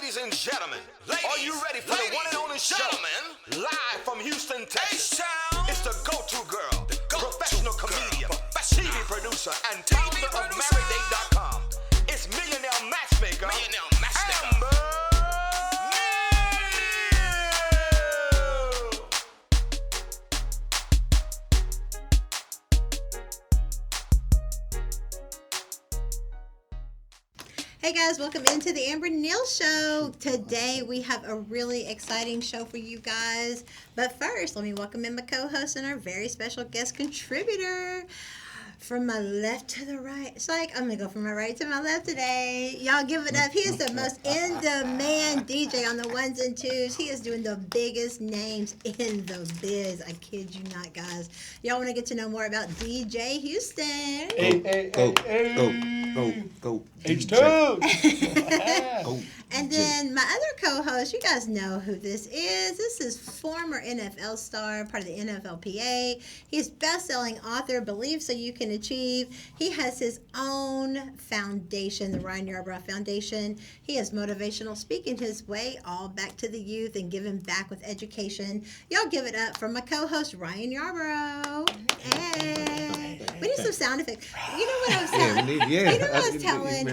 Ladies and gentlemen, are you ready for the one and only show? Live from Houston, Texas. It's the go-to girl, professional comedian, TV producer, and founder of MarriedDate.com. It's millionaire matchmaker, Amber. Hey guys, welcome into the Amber and Neal Show. Today we have a really exciting show for you guys. But first, let me welcome in my co-host and our very special guest contributor. From my left to the right. It's like, I'm going to go from my right to my left today. Y'all give it up. He is the most in-demand DJ on the ones and twos. He is doing the biggest names in the biz. I kid you not, guys. Y'all want to get to know more about DJ Houston? Go. H2. And then my other co-host, you guys know who this is. This is former NFL star, part of the NFLPA. He's best-selling author, Believe So You Can Achieve. He has his own foundation, the Ryan Yarbrough Foundation. He is motivational speaking his way all back to the youth and giving back with education. Y'all give it up for my co-host, Ryan Yarbrough. Hey. We need some sound effects. You know what I was telling?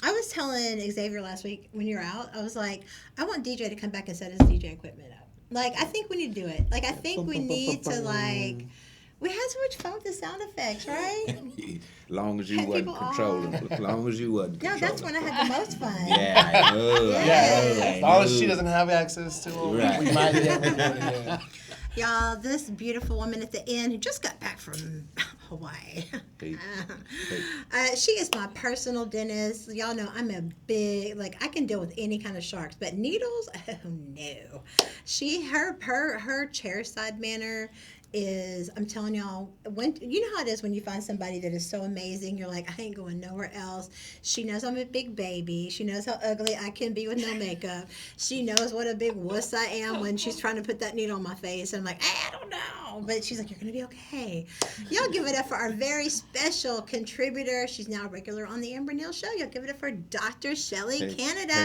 I was telling Xavier last week when you were out, I was like, I want DJ to come back and set his DJ equipment up. Like, I think we need to do it. Like, I think we need to, like, we had so much fun with the sound effects, right? Long as you wasn't controlling. As long as you wasn't No, controlling. that's when I had the most fun. Yeah, I know. As long as she doesn't have access to them, Right. we might be able to do it again. Y'all, this beautiful woman at the end who just got back from Hawaii. She is my personal dentist. Y'all know I'm a big, like, I can deal with any kind of sharks, but needles, oh no. Her chair-side manner is, I'm telling y'all, when you know how it is when you find somebody that is so amazing, you're like, I ain't going nowhere else. She knows I'm a big baby. She knows how ugly I can be with no makeup. She knows what a big wuss I am when she's trying to put that needle on my face. And I'm like, I don't know. But she's like, you're going to be okay. Y'all give it up for our very special contributor. She's now a regular on the Amber Neal Show. Y'all give it up for Dr. Shelley Canada.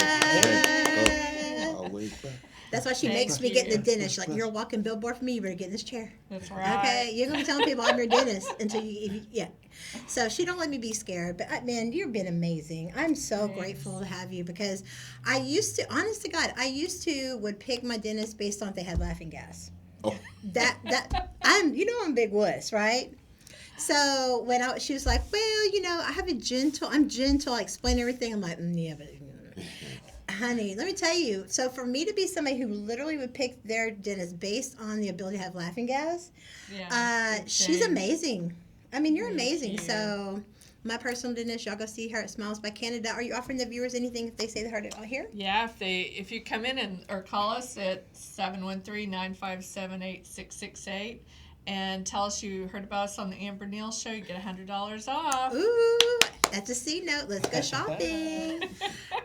Always back. That's why she makes me get in the dentist. She's like, you're a walking billboard for me. You better get in this chair. That's right. Okay, you're gonna be telling people I'm your dentist until yeah. So she don't let me be scared. But man, you've been amazing. I'm so grateful to have you because I used to, honest to God, would pick my dentist based on if they had laughing gas. Oh. I'm a big wuss, right? So when she was like, well, I'm gentle. I explain everything. I'm like, yeah, but. Honey, let me tell you. So for me to be somebody who literally would pick their dentist based on the ability to have laughing gas, she's amazing. I mean, you're amazing. So my personal dentist, y'all go see her at Smiles by Canada. Are you offering the viewers anything if they say they heard it out here? Yeah, if you come in or call us at 713-957-8668 and tell us you heard about us on the Amber Neal Show, you get $100 off. Ooh, that's a C note. Let's go shopping.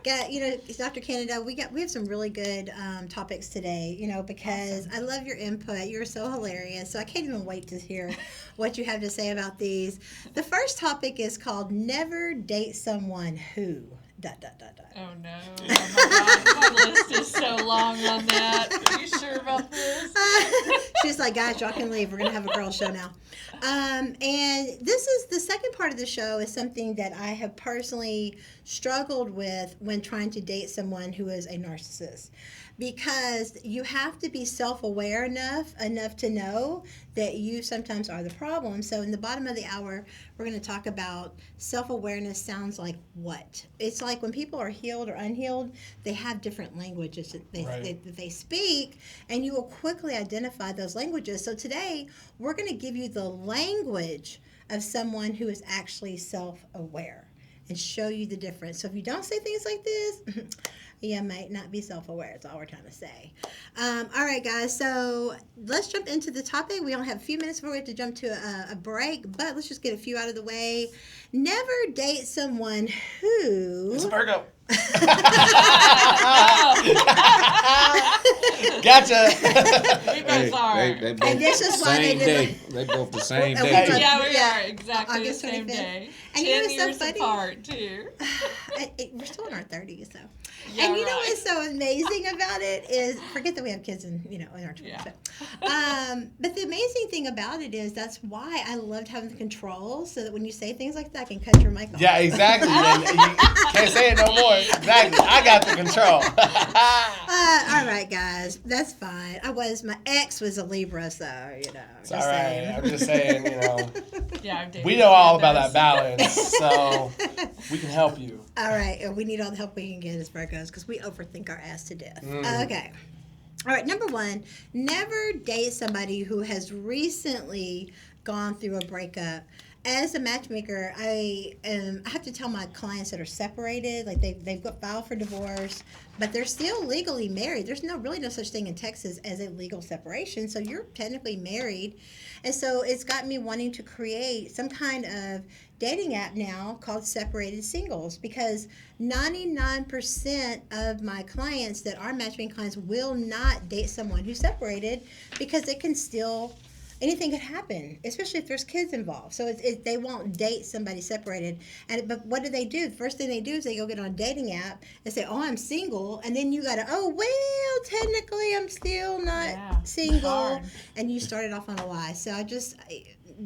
Dr. Canada, we have some really good topics today, because I love your input. You're so hilarious. So I can't even wait to hear what you have to say about these. The first topic is called Never Date Someone Who... ... Oh no. Oh my God. My list is so long on that. Are you sure about this? She's like, guys, y'all can leave. We're going to have a girl show now. And this is the second part of the show is something that I have personally struggled with when trying to date someone who is a narcissist. Because you have to be self-aware enough to know that you sometimes are the problem. So in the bottom of the hour, we're going to talk about self-awareness sounds like what? It's like when people are healed or unhealed, they have different languages that they speak, and you will quickly identify those languages. So today, we're going to give you the language of someone who is actually self-aware and show you the difference. So if you don't say things like this, you might not be self-aware. That's all we're trying to say. All right, guys. So let's jump into the topic. We only have a few minutes before we have to jump to a break, but let's just get a few out of the way. Never date someone who... It's a Virgo. Gotcha. We both are. They both And this is why same they day. did They both the same Well, day. we too. Yeah, we Yeah. are exactly August the same 25th. day. And you know 10 what's so years funny? apart too. We're still in our 30s, so. Yeah, And you know right. what's so amazing about it is, forget that we have kids in our 20s. Yeah. But the amazing thing about it is that's why I loved having the control, so that when you say things like that, I can cut your mic off. Yeah, exactly. And you can't say it no more. Exactly. I got the control. All right, guys, that's fine. My ex was a Libra, so It's all right. I'm just saying, Yeah, I've dated we know all some about of that those. balance, so we can help you. All right, and we need all the help we can get as Virgos because we overthink our ass to death. Okay. All right, number 1, never date somebody who has recently gone through a breakup. As a matchmaker, I have to tell my clients that are separated, like they've got filed for divorce, but they're still legally married. There's really no such thing in Texas as a legal separation, so you're technically married. And so it's got me wanting to create some kind of dating app now called Separated Singles, because 99% of my clients that are matchmaking clients will not date someone who's separated, because it can still, anything could happen, especially if there's kids involved. So they won't date somebody separated. But what do? The first thing they do is they go get on a dating app and say, "Oh, I'm single," and then you gotta, "Oh, well, technically, I'm still not single," hard. and you started off on a lie. So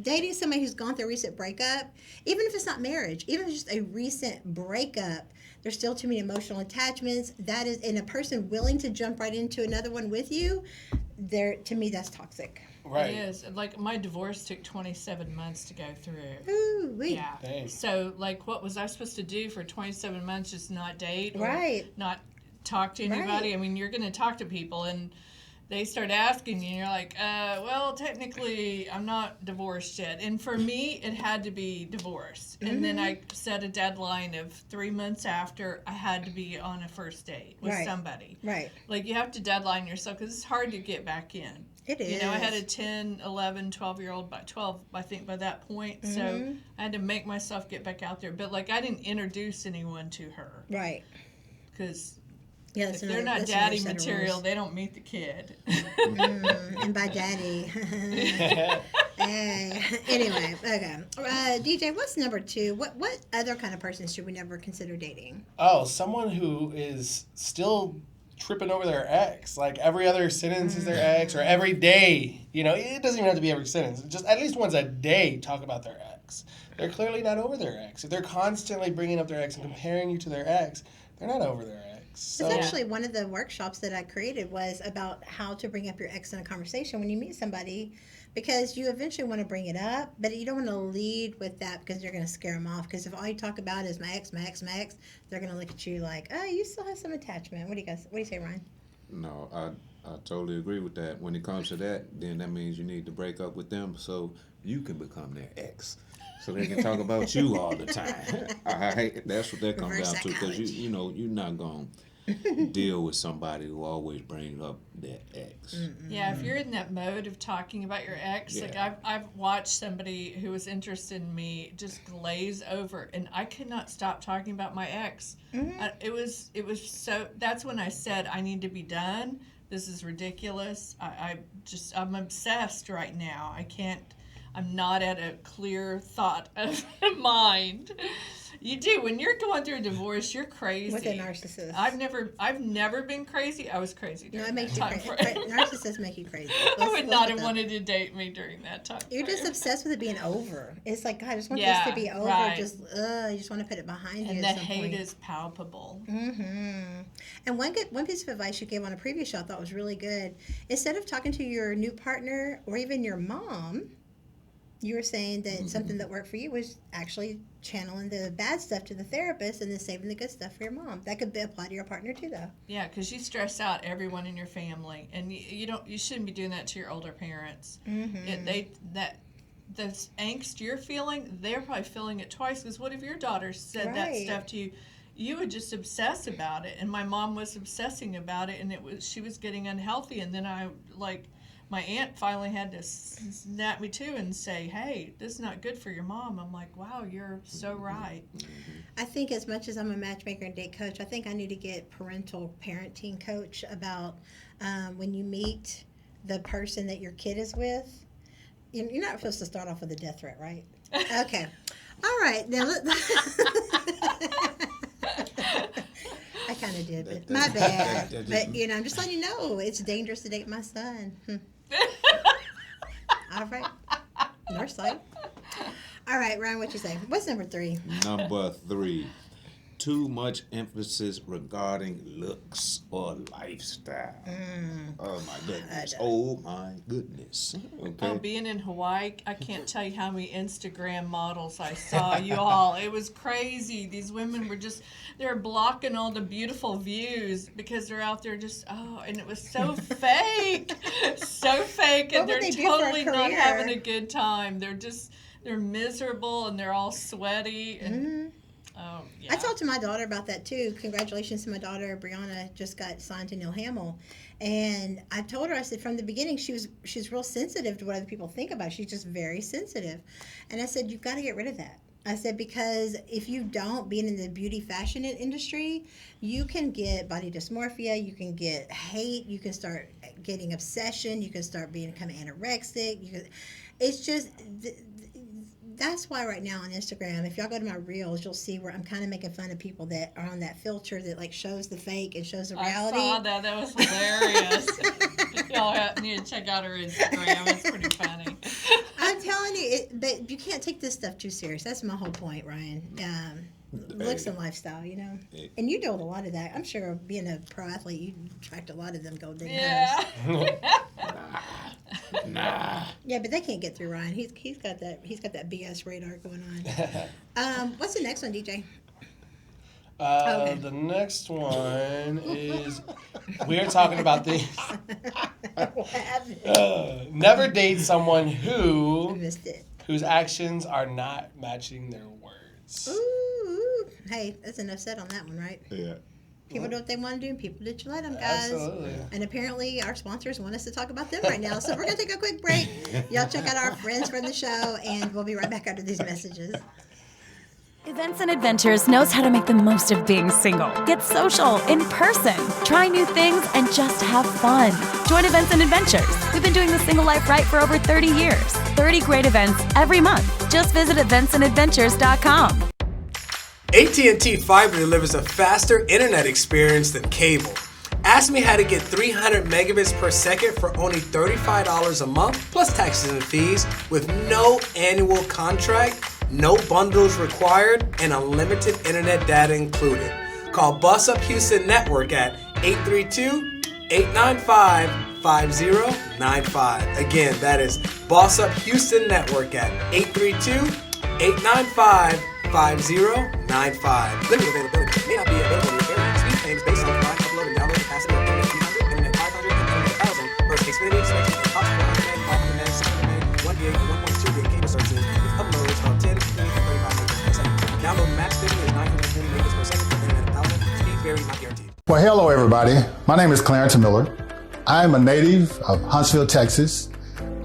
dating somebody who's gone through a recent breakup, even if it's not marriage, even if it's just a recent breakup, there's still too many emotional attachments. That is, and a person willing to jump right into another one with you, to me, that's toxic. Right. It is. Like, my divorce took 27 months to go through. Ooh, wee. Yeah. Dang. So, like, what was I supposed to do for 27 months? Just not date? Or Right. not talk to anybody? Right. I mean, you're going to talk to people, and they start asking you, and you're like, well, technically, I'm not divorced yet. And for me, it had to be divorce. And then I set a deadline of 3 months after I had to be on a first date with somebody. Right. Like, you have to deadline yourself, because it's hard to get back in. It is. I had a 10, 11, 12-year-old, by 12, I think, by that point. So I had to make myself get back out there. But, like, I didn't introduce anyone to her. Right. Because Yeah, if they're not daddy material, they don't meet the kid. And by daddy. Anyway, okay. DJ, what's number 2? What other kind of person should we never consider dating? Oh, someone who is still tripping over their ex. Like, every other sentence is their ex, or every day. It doesn't even have to be every sentence. Just at least once a day talk about their ex. They're clearly not over their ex. If they're constantly bringing up their ex and comparing you to their ex, they're not over their ex. So, It's actually one of the workshops that I created was about how to bring up your ex in a conversation when you meet somebody, because you eventually want to bring it up, but you don't want to lead with that because you're going to scare them off. Because if all you talk about is my ex, they're going to look at you like, "Oh, you still have some attachment." What do you say, Ryan? No, I totally agree with that. When it comes to that, then that means you need to break up with them so you can become their ex. So they can talk about you all the time. That's what that comes Reverse down to, because you're not going to deal with somebody who always brings up their ex. Yeah, if you're in that mode of talking about your ex, like I've watched somebody who was interested in me just glaze over, and I could not stop talking about my ex. It was so. That's when I said, I need to be done. This is ridiculous. I'm obsessed right now. I can't. I'm not at a clear thought of mind. You do. When you're going through a divorce, you're crazy. With a narcissist. I've never been crazy. I was crazy No, during it makes that you time crazy. frame. Narcissists make you crazy. I would not have wanted to date me during that time. You're just frame. obsessed with it being over. It's like, God, I just want this to be over. right. You just want to put it behind you. And the at some hate point. is palpable. And one piece of advice you gave on a previous show I thought was really good. Instead of talking to your new partner or even your mom, you were saying that something that worked for you was actually channeling the bad stuff to the therapist and then saving the good stuff for your mom. That could apply to your partner too, though. Yeah, because you stress out everyone in your family, and you shouldn't be doing that to your older parents. The angst you're feeling, they're probably feeling it twice. Because what if your daughter said that Right. stuff to you? You would just obsess about it, and my mom was obsessing about it, and she was getting unhealthy. And then I my aunt finally had to snap me to and say, hey, this is not good for your mom. I'm like, wow, you're so right. I think as much as I'm a matchmaker and date coach, I think I need to get parental parenting coach about when you meet the person that your kid is with. You're not supposed to start off with a death threat, right? Okay. All right. Now, I kind of did, but my bad. But, I'm just letting you know, it's dangerous to date my son. All right. Nurse light. All right, Ryan, what you say? What's number 3? Number 3. Too much emphasis regarding looks or lifestyle. Oh my goodness. Oh my goodness. Okay. Oh, being in Hawaii, I can't tell you how many Instagram models I saw, you all. It was crazy. These women were they're blocking all the beautiful views because they're out there and it was so fake. So fake, and they're totally not having a good time. They're miserable and they're all sweaty and oh, yeah. I talked to my daughter about that too. Congratulations to my daughter. Brianna just got signed to Neal Hamill. And I told her, I said, from the beginning, she's real sensitive to what other people think about her. She's just very sensitive. And I said, you've got to get rid of that. I said, because if you don't, being in the beauty fashion industry, you can get body dysmorphia, you can get hate, you can start getting obsession, you can start becoming anorexic. It's just... That's why right now on Instagram, if y'all go to my reels, you'll see where I'm kind of making fun of people that are on that filter that like shows the fake and shows the reality. I saw that. That was hilarious. Y'all need to check out her Instagram. It's pretty funny. I'm telling you, but you can't take this stuff too serious. That's my whole point, Ryan. Looks and lifestyle, And you do a lot of that. I'm sure being a pro athlete, you attract a lot of them golden yeah. Nah. Yeah, but they can't get through Ryan. He's got that BS radar going on. What's the next one, DJ? Okay. The next one is we are talking about the never date someone whose actions are not matching their words. Ooh. Hey, that's enough said on that one, right? Yeah. People do what they want to do, and people that you let them, guys. Absolutely. And apparently our sponsors want us to talk about them right now. So we're going to take a quick break. Y'all check out our friends from the show, and we'll be right back after these messages. Events and Adventures knows how to make the most of being single. Get social, in person, try new things, and just have fun. Join Events and Adventures. We've been doing the single life right for over 30 years. 30 great events every month. Just visit eventsandadventures.com. AT&T Fiber delivers a faster internet experience than cable. Ask me how to get 300 megabits per second for only $35 a month, plus taxes and fees, with no annual contract, no bundles required, and unlimited internet data included. Call Boss Up Houston Network at 832-895-5095. Again, that is Boss Up Houston Network at 832-895-5095. Limited availability may not be available in your area. Speed claims based on combined upload and download capacity of internet 300, internet 500, and internet 1000 versus Xfinity, Spectrum, and Cox 100 meg, 500 meg, 600 meg, 1 gig, and 1.2 gig cable services with uploads of 10, 20, and 35 megabits per second. Download max speed is 920 megabits per second for internet 1000. Speed vary, not guaranteed. Well, hello, everybody. My name is Clarence Miller. I am a native of Huntsville, Texas.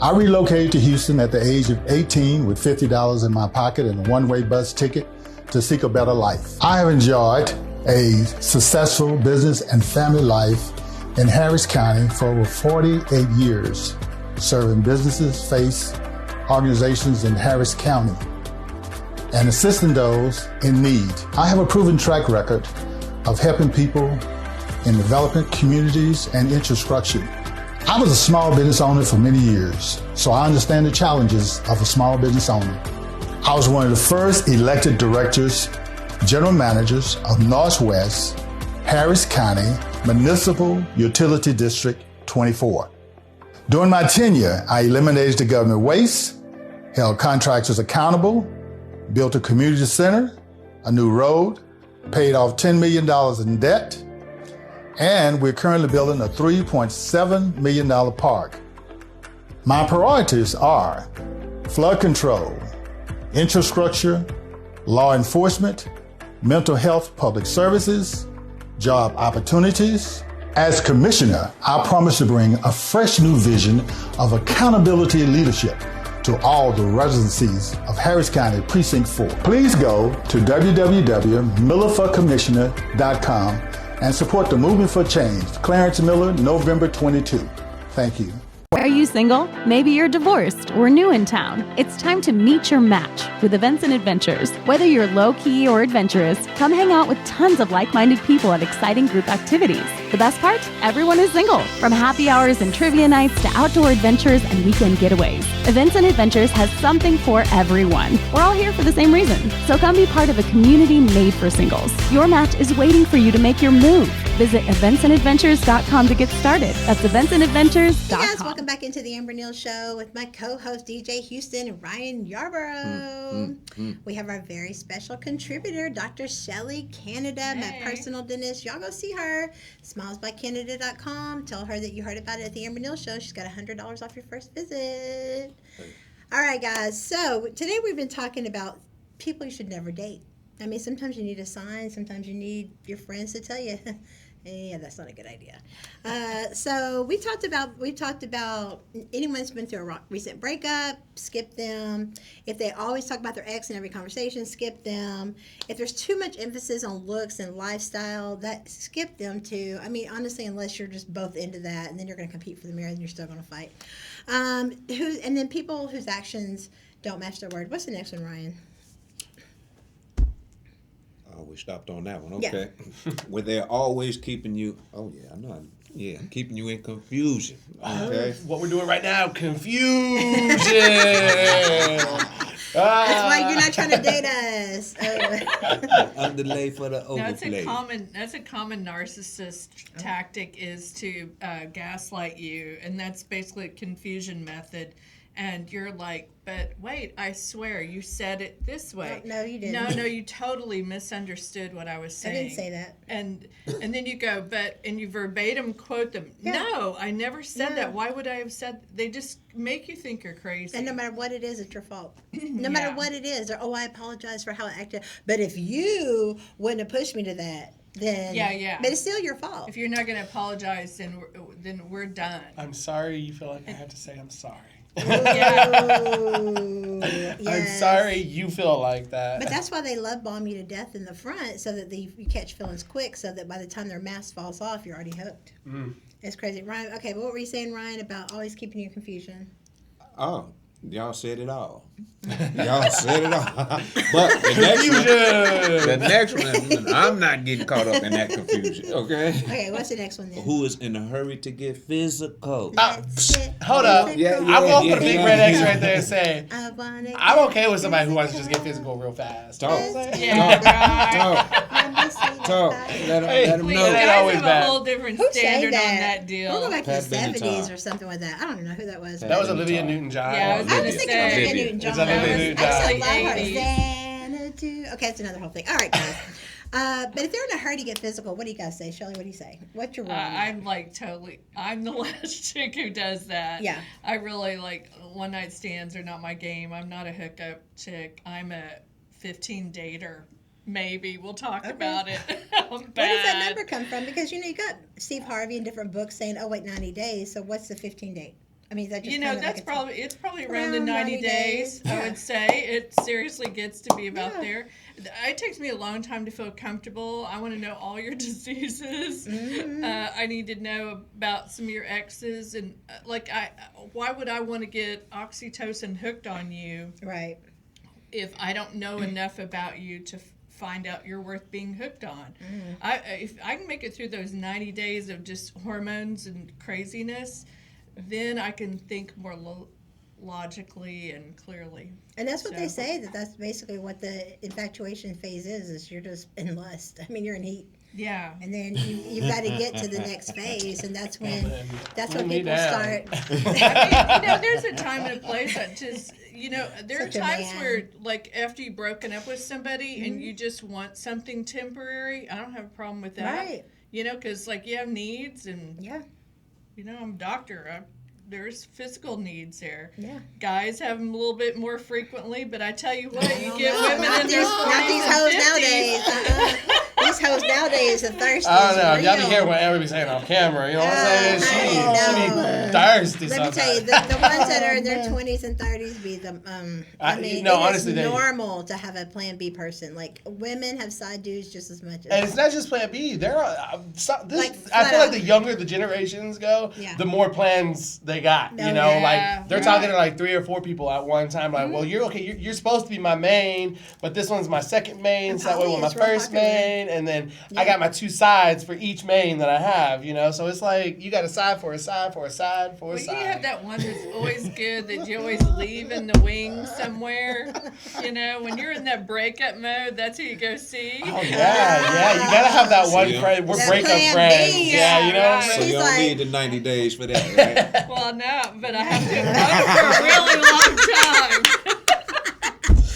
I relocated to Houston at the age of 18 with $50 in my pocket and a one-way bus ticket to seek a better life. I have enjoyed a successful business and family life in Harris County for over 48 years, serving businesses, faith organizations in Harris County, and assisting those in need. I have a proven track record of helping people in development communities and infrastructure. I was a small business owner for many years, so I understand the challenges of a small business owner. I was one of the first elected directors, general managers of Northwest Harris County Municipal Utility District 24. During my tenure, I eliminated the government waste, held contractors accountable, built a community center, a new road, paid off $10 million in debt, and we're currently building a $3.7 million park. My priorities are flood control, infrastructure, law enforcement, mental health, public services, job opportunities, As commissioner, I promise to bring a fresh new vision of accountability and leadership to all the residencies of Harris County Precinct 4. Please go to www.millerforcommissioner.com and support the Movement for Change. Clarence Miller, November 22. Thank you. Are you single? Maybe you're divorced or new in town. It's time to meet your match with Events and Adventures. Whether you're low-key or adventurous, come hang out with tons of like-minded people at exciting group activities. The best part? Everyone is single. From happy hours and trivia nights to outdoor adventures and weekend getaways, Events and Adventures has something for everyone. We're all here for the same reason. So come be part of a community made for singles. Your match is waiting for you to make your move. Visit eventsandadventures.com to get started. That's eventsandadventures.com. Hey guys, welcome back into the Amber Neal Show with my co-host DJ Houston and Ryan Yarborough. We have our very special contributor, Dr. Shelley Canada, my personal dentist. Y'all go see her, smilesbycanada.com. Tell her that you heard about it at the Amber Neal Show. She's got $100 off your first visit. All right, guys. So today we've been talking about people you should never date. I mean, sometimes you need a sign. Sometimes you need your friends to tell you, yeah, that's not a good idea. So we talked about anyone that's been through a recent breakup, skip them. If they always talk about their ex in every conversation, skip them. If there's too much emphasis on looks and lifestyle, that skip them too. I mean, honestly, unless you're just both into that, and then you're going to compete for the mirror, and you're still going to fight. And then people whose actions don't match their word. What's the next one, Ryan? We stopped on that one. Okay. Yeah. Where they're always keeping you. Oh yeah, I know. Yeah, keeping you in confusion. Okay. What we're doing right now, confusion. That's why you're not trying to date us. Underlay for the overplay. That's a common narcissist tactic, is to gaslight you, and that's basically a confusion method. And you're like, but wait, I swear you said it this way. No, you didn't. No, you totally misunderstood what I was saying. I didn't say that. And then you go, and you verbatim quote them. Yeah. No, I never said that. Why would I have said? They just make you think you're crazy. And no matter what it is, it's your fault. No matter what it is, or I apologize for how I acted. But if you wouldn't have pushed me to that, then but it's still your fault. If you're not going to apologize, then we're done. I'm sorry. You feel like I have to say I'm sorry. Yes. I'm sorry you feel like that. But that's why they love bomb you to death in the front, so that you catch feelings quick, so that by the time their mask falls off, you're already hooked. It's crazy. Ryan, okay, but what were you saying, Ryan, about always keeping you in confusion? Oh, y'all said it all. Y'all said it all. But the next one, I'm not getting caught up in that confusion, okay? Okay, what's the next one then? Who is in a hurry to get physical? Hold up. I'm going to put a big red X right there and say, I'm okay with somebody who wants to just get physical real fast. Talk. Let them know. Guys have a whole different standard on that deal. We'll go back to the 70s or something like that. I don't even know who that was. That was Olivia Newton-John. Yeah, I was thinking of Olivia Newton-John. Like Okay, that's another whole thing. All right, guys. But if they're in a hurry to get physical, what do you guys say? Shelley, what do you say? What's your rule? I'm the last chick who does that. Yeah. I really one night stands are not my game. I'm not a hookup chick. I'm a 15 dater. Maybe we'll talk about it. Where does that number come from? Because you got Steve Harvey in different books saying, 90 days. So what's the 15 date? I mean, is that just it's probably around the 90 days. I would say it seriously gets to be about there. It takes me a long time to feel comfortable. I want to know all your diseases. I need to know about some of your exes, and why would I want to get oxytocin hooked on you? Right. If I don't know enough about you to find out you're worth being hooked on. If I can make it through those 90 days of just hormones and craziness, then I can think more logically and clearly. And that's what they say, that's basically what the infatuation phase is you're just in lust. I mean, you're in heat. Yeah. And then you've got to get to the next phase, and that's when people start. I mean, there's a time and a place that just, there are times where, after you've broken up with somebody and you just want something temporary, I don't have a problem with that. Right. Because, you have needs, and, I'm a doctor. There's physical needs there. Yeah. Guys have them a little bit more frequently, but I tell you what, you get women in their 40s and 50s. Not these hoes nowadays. These hoes holidays, the thirsty. I don't know. Y'all be real. hearing what everybody's saying on camera. You know what I'm saying? She no. be thirsty Let me tell you, sometimes. the ones that are in their 20s and 30s be the, honestly, it's normal to have a plan B person. Like, women have side dudes just as much as. And it's not just Plan B. There are Like, I feel like out. the younger the generations go, Yeah. the more plans they got. No, You know, yeah, like they're right. talking to like 3 or 4 people at one time. Like, well, you're okay. You're supposed to be my main, but this one's my second main. And So that way, poly with my is real first popular. main, and then I Yeah. got my 2 sides for each main that I have. You know, so it's like you got a side for a side for a side for a Well, side. you have that one that's always good that you always leave in the wings somewhere. You know, when you're in that breakup mode, that's who you go see. Oh yeah. You gotta have that one Yeah. friend. We're That breakup Plan friends. B, Yeah, you know what I'm right. So saying? She's you don't like- need the 90 days for that, right? Well, no, but I have to run for a really long time.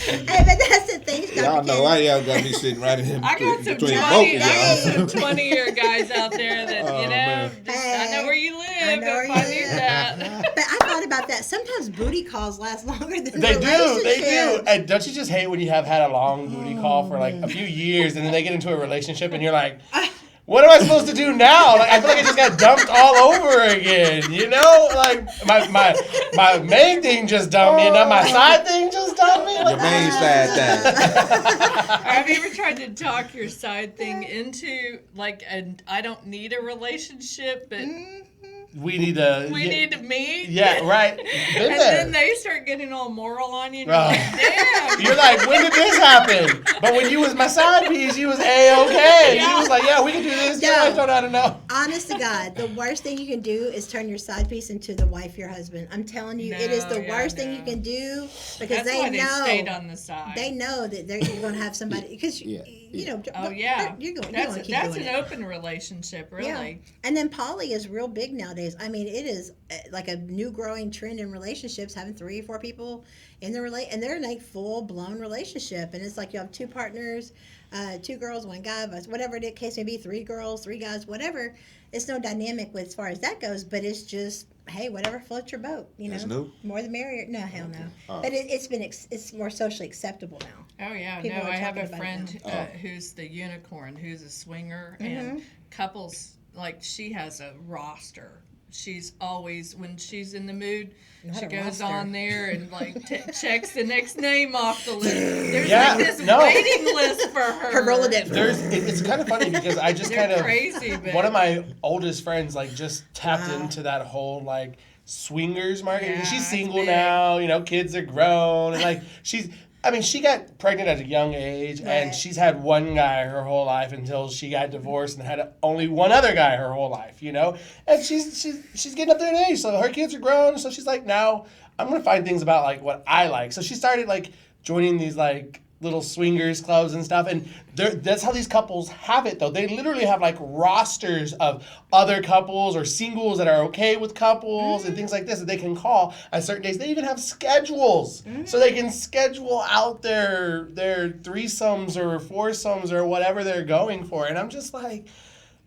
Hey, but that's the thing. Y'all know why y'all got me sitting right in I got some between 20, both I of got y'all. some 20-year guys out there that, Oh, you know, man. just, I know where you live I know where if you I need live. that. But I thought about that. Sometimes booty calls last longer than They do. relationships. And don't you just hate when you have had a long booty call for like a few years and then they get into a relationship and you're like, what am I supposed to do now? Like I feel like I just got dumped all over again. You know, like my main thing just dumped me, and now my side thing just dumped me. Your Like, main side died. Have you ever tried to talk your side thing into, like, I don't need a relationship, but we need to. we need to meet? Yeah, right. Been And there. then they start getting all moral on you, and Oh. you're like, damn. You're like, when did this happen? But when you was my side piece, you was A-okay. You was like, yeah, we can do this. Yeah. Yeah, I don't know how to know. Honest to God, the worst thing you can do is turn your side piece into the wife, your husband. I'm telling you, it is the worst thing you can do because That's they why know. they stayed on the side. They know that you're going to have somebody because you know. Oh yeah, you're going that's to keep that's doing an it. open relationship, really. Yeah. And then poly is real big nowadays. I mean, it is like a new growing trend in relationships, having 3 or 4 people in the and they're in a full blown relationship, and it's like you have 2 partners, 2 girls, 1 guy, but whatever the case may be, 3 girls, 3 guys, whatever. It's no dynamic with as far as that goes, but it's just hey, whatever floats your boat, you know. That's new? More the merrier. No, hell no. Oh. But it's more socially acceptable now. Oh yeah, People no, are I have talking a about it friend now. who's the unicorn, who's a swinger, and couples like she has a roster. She's always when she's in the mood, Not she a goes roster. on there and like checks the next name off the list. There's Yeah, like this no. waiting list for her. Her Rolodex. It's kind of funny because I just They're kind of crazy, but one of my oldest friends like just tapped into that whole like swingers market. Yeah, She's it's single big. now, you know, kids are grown, and like she got pregnant at a young age, Right. and she's had one guy her whole life until she got divorced and had only one other guy her whole life, you know. And she's getting up there in age, so her kids are grown, so she's like, now I'm gonna find things about like what I like. So she started like joining these like little swingers clubs and stuff, and that's how these couples have it though. They literally have like rosters of other couples or singles that are okay with couples and things like this that they can call at certain days. They even have schedules so they can schedule out their threesomes or foursomes or whatever they're going for. And I'm just like,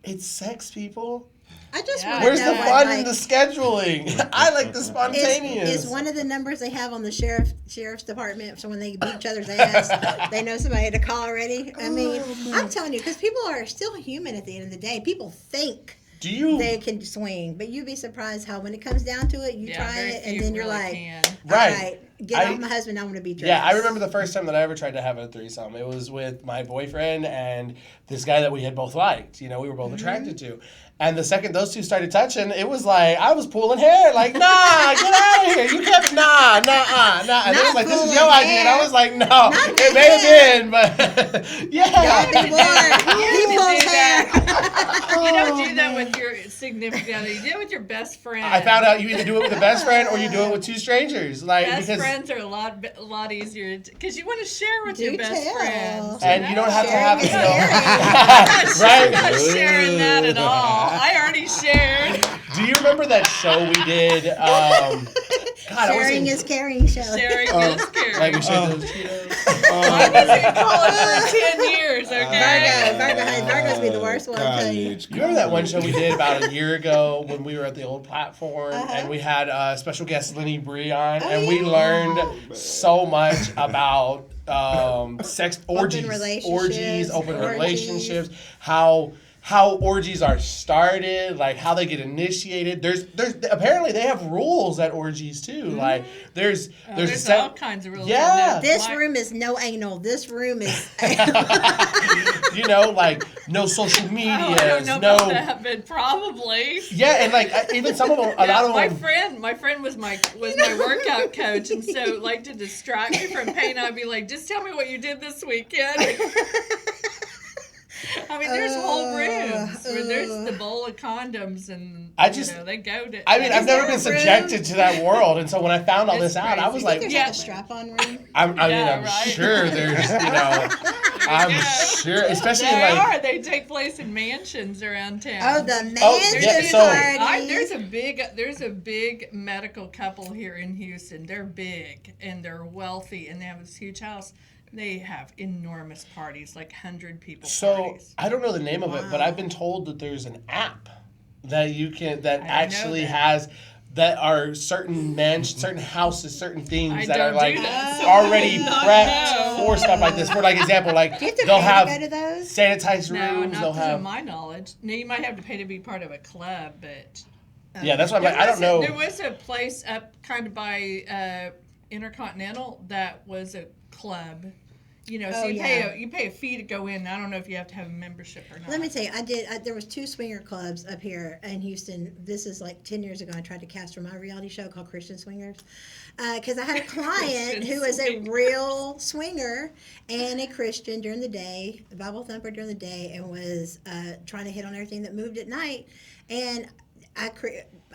it's sex, people. I just Yeah. want to Where's know the what, fun like, in the scheduling? I like the spontaneous. Is one of the numbers they have on the sheriff's department, so when they beat each other's ass, they know somebody to call already? I mean, I'm telling you, because people are still human at the end of the day. People think Do you they can swing, but you'd be surprised how when it comes down to it, you Yeah, try very it, and few then you're really like, can. Right. all right, get I- off my husband, I want to be dressed. Yeah, I remember the first time that I ever tried to have a threesome. It was with my boyfriend and this guy that we had both liked. You know, we were both attracted to. And the second those two started touching, it was like I was pulling hair. Like, nah, get out of here. You can't. Nah. And they was like, this is your pulling idea. And I hair. was like, no, it may have been, but yeah. Big boy, he pulls hair. You don't do that with your significant other. You do it with your best friend. I found out you either do it with a best friend or you do it with 2 strangers. Like Best because friends are a lot easier because you want to share with your Do best tell. friends. and you don't have to have it. I'm Right? not sharing that at all. I already shared. Do you remember that show we did? God, I was Sharing in- is caring show. Sharing is caring. Like we shared those Cheetos. I was in college for 10 years, okay? Virgo's be the worst one. I'll tell you. College, You remember that one show we did about a year ago when we were at the old platform and we had special guest Lenny Bree on and we learned so much about sex orgies, relationships, open orgies. relationships, how orgies are started, like how they get initiated. There's apparently they have rules at orgies too. Like there's all kinds of rules. Yeah. This room is no anal. This room is. You know, like no social media. I don't know about that, but probably. Yeah, and like even some of them, a lot of them. My friend was my workout coach, and so like to distract me from pain, I'd be like, just tell me what you did this weekend. I mean, there's whole rooms where there's the bowl of condoms, and they go to. I mean, I've never been subjected to that world, and so when I found all this out, I was like, there's like a strap-on room. I'm sure there's, I'm sure, especially They take place in mansions around town. Oh, the mansion party. There's a big medical couple here in Houston. They're big and they're wealthy, and they have this huge house. They have enormous parties, like 100 people parties. I don't know the name of it, but I've been told that there's an app that you can actually has that are certain certain houses, certain things that are like already prepped for stuff like this. For like example, like they'll have go to those? sanitized rooms. No, They'll not have to my knowledge. No, you might have to pay to be part of a club, but yeah, that's what I'm like. I don't know. There was a place up kind of by Intercontinental that was a club. You know, so you pay a fee to go in. I don't know if you have to have a membership or not. Let me tell you, there was 2 swinger clubs up here in Houston. This is like 10 years ago. I tried to cast for my reality show called Christian Swingers, because I had a client who was a real swinger and a Christian during the day, a Bible thumper during the day, and was trying to hit on everything that moved at night. And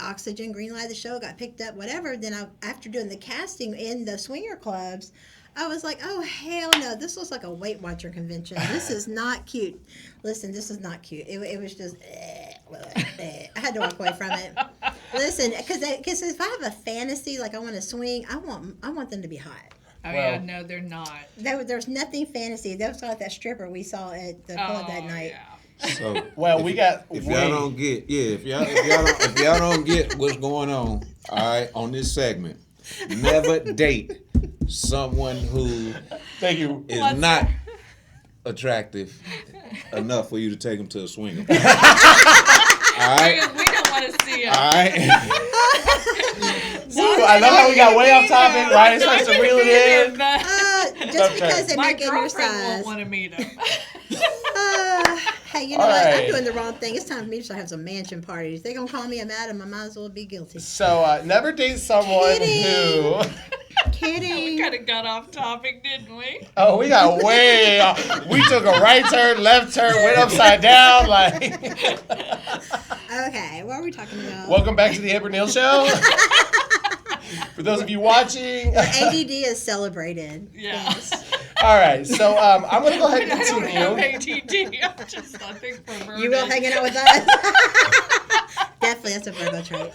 Oxygen greenlighted the show, got picked up, whatever. Then after doing the casting in the swinger clubs, I was like, oh, hell no. This looks like a Weight Watcher convention. This is not cute. Listen, this is not cute. It was just, I had to walk away from it. Listen, because if I have a fantasy, like I want to swing, I want them to be hot. Oh, yeah, no, they're not. There's nothing fantasy. That was like that stripper we saw at the club that night. Yeah. So we got. If y'all don't get, if y'all don't get what's going on, all right, on this segment, never date someone who is not attractive enough for you to take them to a swinger. All right, we don't want to see them. All right. I love how we got way off topic. Ryan starts to reel it in. Just because they My make it your girlfriend size. won't want to meet them. Hey, you know what? I'm doing the wrong thing. It's time for me to start having some mansion parties. They're going to call me a madam. I might as well be guilty. So, never date someone who... Kidding. We kind of got off topic, didn't we? Oh, we got way off. We took a right turn, left turn, went upside down. Okay, what are we talking about? Welcome back to the Amber Neal Show. For those of you watching. ADD is celebrated. Yes. All right, so I'm going to go ahead and continue. I don't have ADD. I'm just nothing for You will hanging out with us? Definitely, that's a Virgo trait.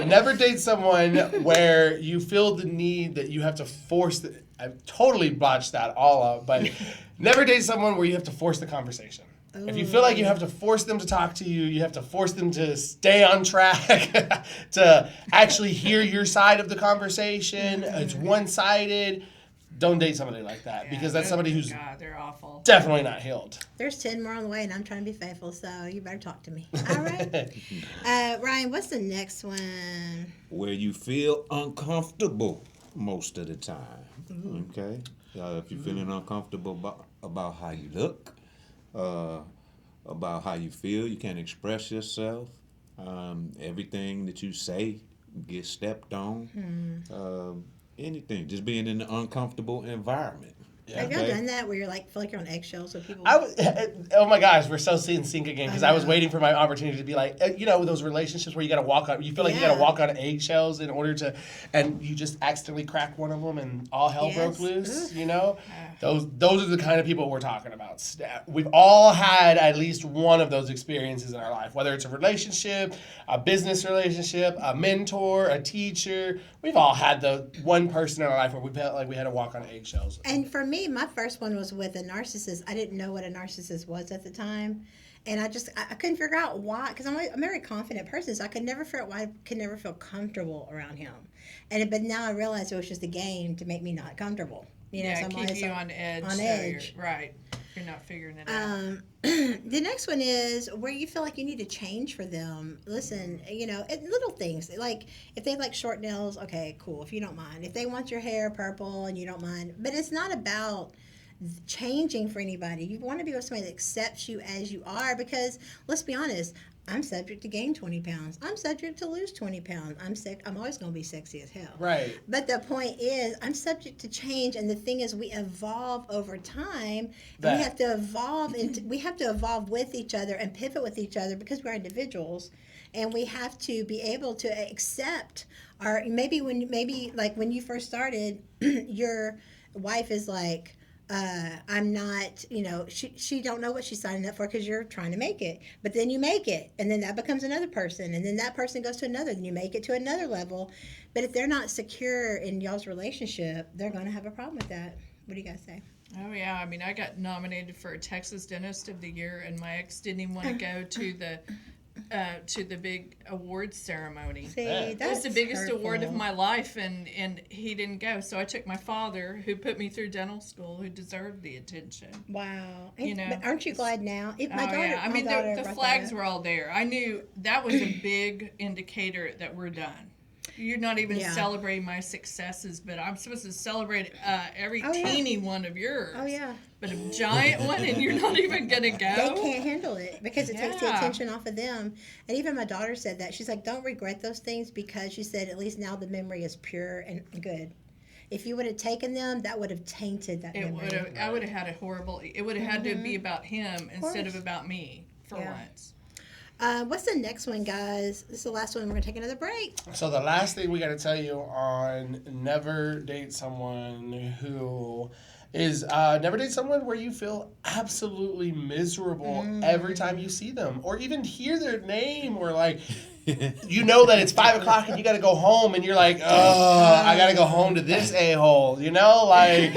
Never date someone where you feel the need that you have to force I've totally botched that all up, but never date someone where you have to force the conversation. If you feel like you have to force them to talk to you, you have to force them to stay on track, to actually hear your side of the conversation. It's one-sided. Don't date somebody like that, because that's somebody who's they're awful. Definitely not healed. There's 10 more on the way, and I'm trying to be faithful, so you better talk to me. All right. Ryan, what's the next one? Where you feel uncomfortable most of the time. Okay? If you're feeling uncomfortable about how you look, about how you feel, you can't express yourself. Everything that you say gets stepped on. Anything, just being in an uncomfortable environment. Yeah. Have y'all done that where you're like, feel like you're on eggshells with people? Oh my gosh, we're so in sync again, because I was waiting for my opportunity to be like, those relationships where you got to walk on, you feel like you got to walk on eggshells in order to, and you just accidentally crack one of them and all hell broke loose. Those are the kind of people we're talking about. We've all had at least one of those experiences in our life, whether it's a relationship, a business relationship, a mentor, a teacher. We've all had the one person in our life where we felt like we had to walk on eggshells. And for me, my first one was with a narcissist. I didn't know what a narcissist was at the time. And I couldn't figure out why, because I'm a very confident person, so I could never figure out why I could never feel comfortable around him. But now I realize it was just a game to make me not comfortable. You know, Yeah, so I'm keep always you on edge. On so edge. You're, right. You're not figuring it out. The next one is where you feel like you need to change for them. Listen, you know, little things. Like if they like short nails, okay, cool, if you don't mind. If they want your hair purple and you don't mind. But it's not about changing for anybody. You want to be with somebody that accepts you as you are, because let's be honest, I'm subject to gain 20 pounds. I'm subject to lose 20 pounds. I'm always going to be sexy as hell. Right. But the point is, I'm subject to change, and the thing is, we evolve over time. And we have to evolve, we have to evolve with each other and pivot with each other because we're individuals, and we have to be able to accept our. Maybe when you first started, your wife is like, I'm not, you know, she don't know what she's signing up for because you're trying to make it. But then you make it, and then that becomes another person, and then that person goes to another, then you make it to another level. But if they're not secure in y'all's relationship, they're going to have a problem with that. What do you guys say? Oh, yeah. I mean, I got nominated for a Texas Dentist of the Year, and my ex didn't even want to go to the big awards ceremony. See, It that's was the biggest hurtful. award of my life, and he didn't go. So I took my father, who put me through dental school, who deserved the attention. Wow. You know, But aren't you glad now? Yeah. I mean, the brought flags that up. were all there. I knew that was a big indicator that we're done. You're not even celebrating my successes, but I'm supposed to celebrate every teeny one of yours. Oh, yeah. But a giant one, and you're not even going to go? They can't handle it because it takes the attention off of them. And even my daughter said that. She's like, don't regret those things, because she said at least now the memory is pure and good. If you would have taken them, that would have tainted that memory. I would have had a horrible. It would have had to be about him instead of about me for once. What's the next one, guys? This is the last one. We're going to take another break. So the last thing we got to tell you on never date someone who is never date someone where you feel absolutely miserable every time you see them, or even hear their name, or like you know that it's 5 o'clock and you got to go home, and you're like, oh, I got to go home to this a-hole, you know, like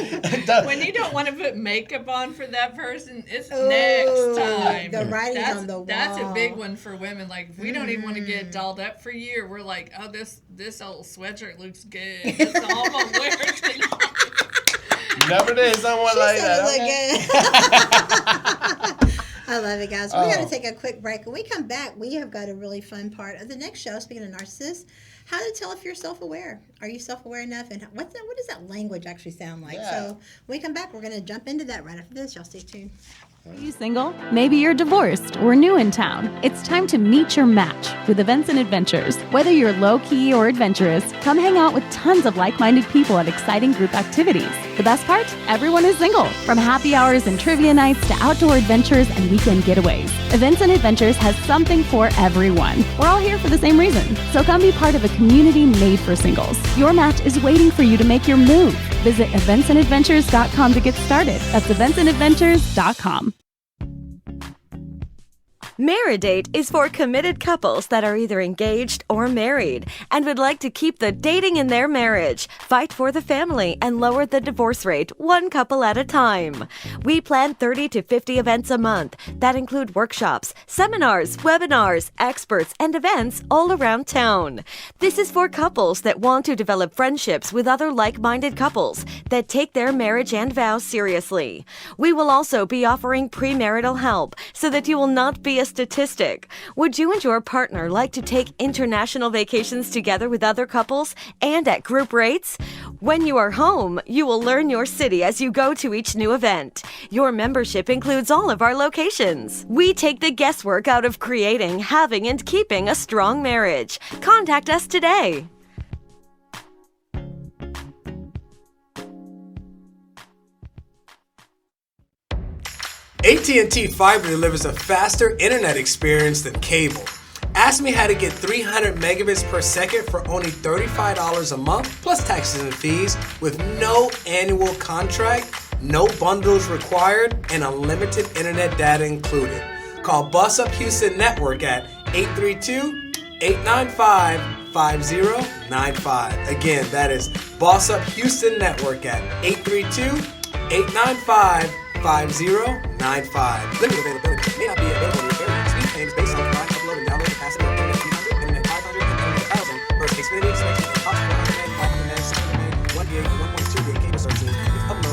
when you don't want to put makeup on for that person, it's next time. The writing's on the wall. That's a big one for women. Like, if we don't even want to get dolled up for you, we're like, oh, this old sweatshirt looks good. That's all I'm gonna wear tonight. Never did someone like that. Okay. I love it, guys. We got to take a quick break. When we come back, we have got a really fun part of the next show. Speaking of narcissists, how to tell if you're self-aware. Are you self-aware enough? And what does that language actually sound like? Yeah. So when we come back, we're going to jump into that right after this. Y'all stay tuned. Are you single? Maybe you're divorced or new in town. It's time to meet your match with Events and Adventures. Whether you're low-key or adventurous, come hang out with tons of like-minded people at exciting group activities. The best part? Everyone is single. From happy hours and trivia nights to outdoor adventures and weekend getaways, Events and Adventures has something for everyone. We're all here for the same reason. So come be part of a community made for singles. Your match is waiting for you to make your move. Visit eventsandadventures.com to get started. That's eventsandadventures.com. Married is for committed couples that are either engaged or married and would like to keep the dating in their marriage, fight for the family, and lower the divorce rate one couple at a time. We plan 30 to 50 events a month that include workshops, seminars, webinars, experts, and events all around town. This is for couples that want to develop friendships with other like-minded couples that take their marriage and vows seriously. We will also be offering premarital help so that you will not be a statistic. Would you and your partner like to take international vacations together with other couples and at group rates? When you are home, you will learn your city as you go to each new event. Your membership includes all of our locations. We take the guesswork out of creating, having, and keeping a strong marriage. Contact us today. AT&T Fiber delivers a faster internet experience than cable. Ask me how to get 300 megabits per second for only $35 a month, plus taxes and fees, with no annual contract, no bundles required, and unlimited internet data included. Call Boss Up Houston Network at 832-895-5095. Again, that is Boss Up Houston Network at 832-895-5095. Limited availability may not be available in your area. Speed claims based on combined upload and download capacity of internet 300, internet 500, and internet 1000 versus Xfinity, Spectrum, Cox 400 meg, 500 meg, 600 meg, 1 gig, 1.2 gig cable services with upload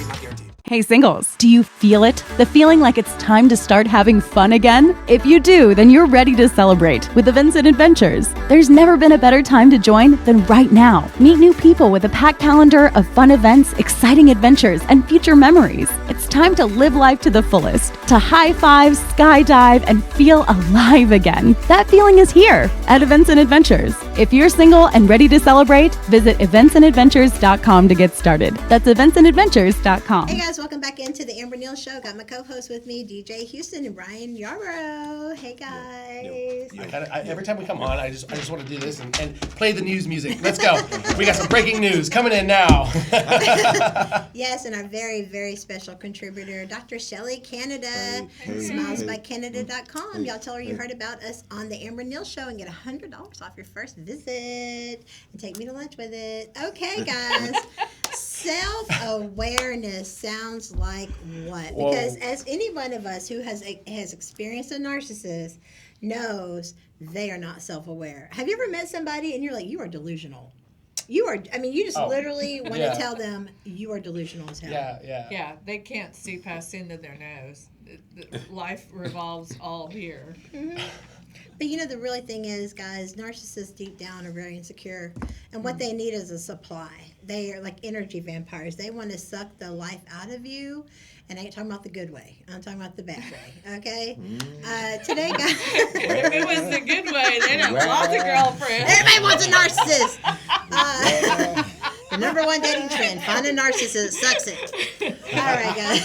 Not guaranteed. Hey singles, do you feel it? The feeling like it's time to start having fun again? If you do, then you're ready to celebrate with Events and Adventures. There's never been a better time to join than right now. Meet new people with a packed calendar of fun events, exciting adventures, and future memories. It's time to live life to the fullest, to high five, skydive, and feel alive again. That feeling is here at Events and Adventures. If you're single and ready to celebrate, visit eventsandadventures.com to get started. That's eventsandadventures.com. Hey guys, welcome back into the Amber Neal Show. Got my co-host with me, DJ Houston and Brian Yarborough. Hey guys. Every time we come on, I just want to do this and play the news music. Let's go. We got some breaking news coming in now. Yes, and our very, very special contributor, Dr. Shelley Canada, smilesbycanada.com. Y'all tell her you heard about us on the Amber Neal Show and get $100 off your first visit and take me to lunch with it. Okay, guys. Self-awareness sounds like what? Whoa. Because as any one of us who has experienced a narcissist knows, they are not self-aware. Have you ever met somebody and you're like, you are delusional? You just literally want to tell them you are delusional as hell. Yeah, they can't see past the end of their nose. Life revolves all here. Mm-hmm. But the really thing is, guys, narcissists deep down are very insecure. And what they need is a supply. They are like energy vampires. They want to suck the life out of you. And I ain't talking about the good way. I'm talking about the bad way. Okay? Today, guys. If it was the good way, they'd have lots of girlfriends. Everybody wants a narcissist. The number one dating trend, find a narcissist that sucks it. All right, guys.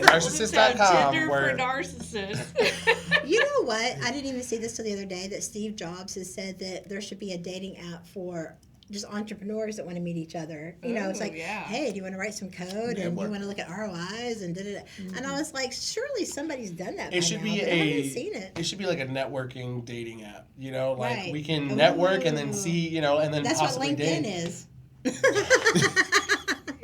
Narcissist.com. Tinder for narcissists. You know what? I didn't even see this till the other day that Steve Jobs has said that there should be a dating app for just entrepreneurs that want to meet each other. It's like, hey, do you want to write some code and you want to look at ROIs and da-da-da. And I was like, surely somebody's done that. It should now, be but I haven't seen it. It should be like a networking dating app. Like Right. we can network and then see, and then That's what possibly LinkedIn date. is.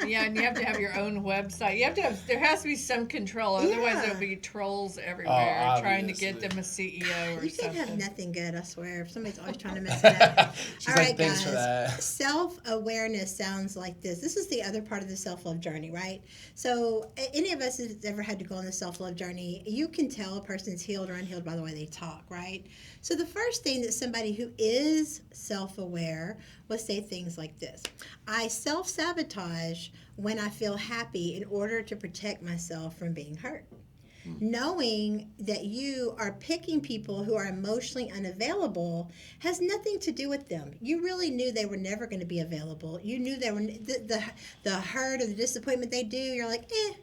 Yeah, and you have to have your own website. There has to be some control. Otherwise, there'll be trolls everywhere trying to get them a CEO or You something. can't have nothing good, I swear. Somebody's always trying to mess it up. She's All like, right, thanks guys. for that. Self-awareness sounds like this. This is the other part of the self-love journey, right? So any of us that's ever had to go on the self-love journey, you can tell a person's healed or unhealed by the way they talk, right? So the first thing that somebody who is self-aware will say things like this. I self-sabotage when I feel happy in order to protect myself from being hurt. Knowing that you are picking people who are emotionally unavailable has nothing to do with them. You really knew they were never going to be available. You knew they were the hurt or the disappointment they do. You're like, And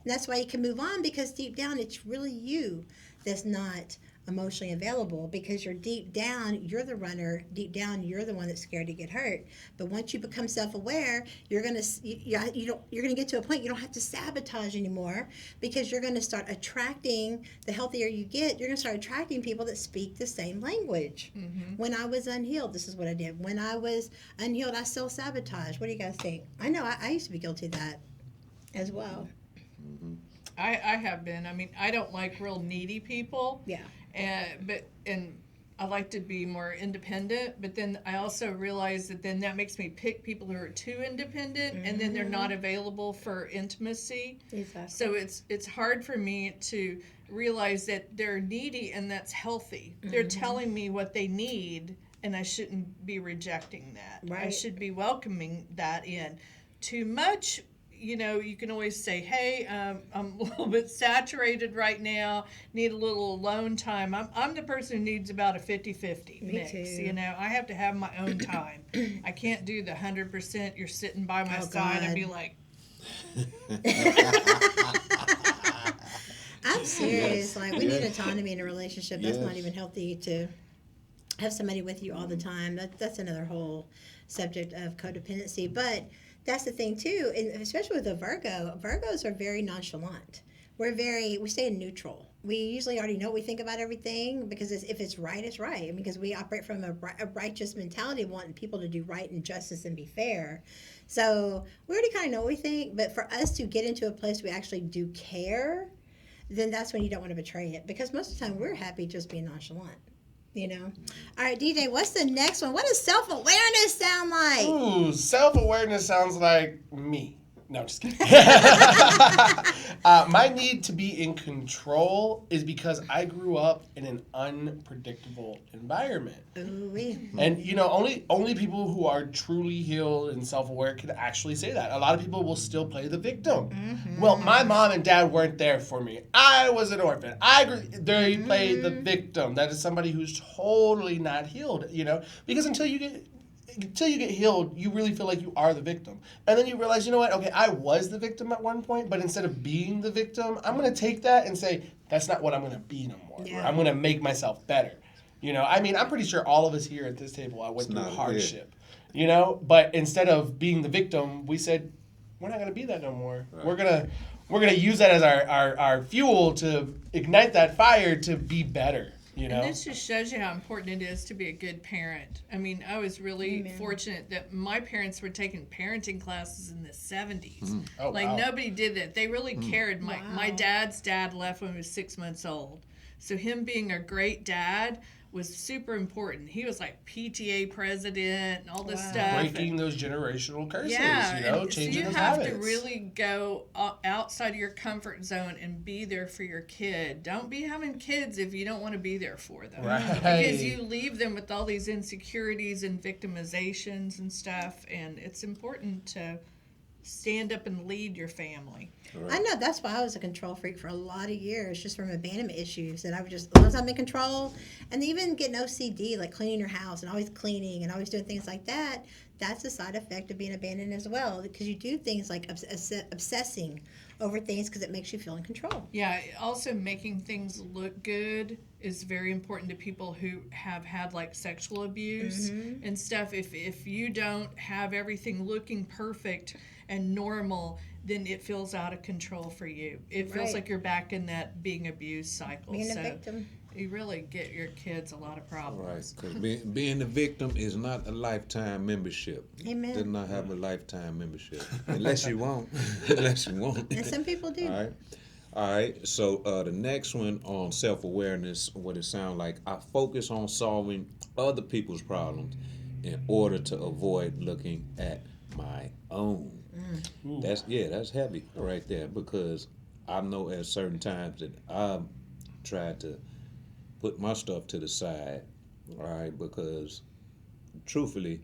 that's why you can move on, because deep down it's really you that's not emotionally available, because you're deep down, you're the runner. Deep down, you're the one that's scared to get hurt. But once you become self-aware, you're gonna get to a point you don't have to sabotage anymore, because you're gonna start attracting. The healthier you get, you're gonna start attracting people that speak the same language. Mm-hmm. When I was unhealed, this is what I did. When I was unhealed, I self-sabotage. What do you guys think? I know I used to be guilty of that as well. Mm-hmm. I have been. I mean, I don't like real needy people. Yeah. And I like to be more independent, but then I also realize that then that makes me pick people who are too independent, and then they're not available for intimacy. Exactly. So it's hard for me to realize that they're needy and that's healthy. They're telling me what they need, and I shouldn't be rejecting that. Right. I should be welcoming that in. Too much, you can always say, hey, I'm a little bit saturated right now, need a little alone time. I'm the person who needs about a 50-50 mix. Too. I have to have my own time. I can't do the 100% you're sitting by my side and be like... I'm serious. Like, we need autonomy in a relationship. That's not even healthy to have somebody with you all the time. That's another whole subject of codependency. But that's the thing too, and especially with a Virgo. Virgos are very nonchalant. We stay in neutral. We usually already know what we think about everything, because if it's right, it's right. Because we operate from a righteous mentality of wanting people to do right and justice and be fair. So we already kind of know what we think, but for us to get into a place we actually do care, then that's when you don't want to betray it. Because most of the time we're happy just being nonchalant. All right, DJ, what's the next one? What does self-awareness sound like? Ooh, self-awareness sounds like me. No, just kidding. My need to be in control is because I grew up in an unpredictable environment. Ooh-wee. And only people who are truly healed and self-aware can actually say that. A lot of people will still play the victim. Mm-hmm. Well, my mom and dad weren't there for me. I was an orphan. They played the victim. That is somebody who's totally not healed. Because until you get healed, you really feel like you are the victim. And then you realize, you know what? Okay, I was the victim at one point, but instead of being the victim, I'm going to take that and say, that's not what I'm going to be no more. Yeah. I'm going to make myself better. I'm pretty sure all of us here at this table, I went through hardship. But instead of being the victim, we said, we're not going to be that no more. Right. We're gonna use that as our fuel to ignite that fire to be better. And this just shows you how important it is to be a good parent. I mean, I was really fortunate that my parents were taking parenting classes in the 70s. Mm. Oh, wow. Nobody did that. They really cared. My dad's dad left when he was 6 months old. So him being a great dad was super important. He was like PTA president and all this stuff. Breaking those generational curses, changing those habits. So you have to really go outside of your comfort zone and be there for your kid. Don't be having kids if you don't want to be there for them. Right. Because you leave them with all these insecurities and victimizations and stuff, and it's important to stand up and lead your family. Right. I know that's why I was a control freak for a lot of years, just from abandonment issues. And I would just, once I'm in control, and even getting OCD, like cleaning your house and always cleaning and always doing things like that, that's a side effect of being abandoned as well. Because you do things like obsessing over things because it makes you feel in control. Yeah, also making things look good is very important to people who have had like sexual abuse and stuff. If you don't have everything looking perfect and normal, then it feels out of control for you. It feels like you're back in that being abused cycle. Being a victim. You really get your kids a lot of problems. Right, because being the victim is not a lifetime membership. Amen. Does not have a lifetime membership. Unless you want. Unless you want. And some people do. All right. So the next one on self-awareness, what it sounds like, I focus on solving other people's problems in order to avoid looking at my own. That's heavy right there, because I know at certain times that I've tried to put my stuff to the side, all right, because truthfully,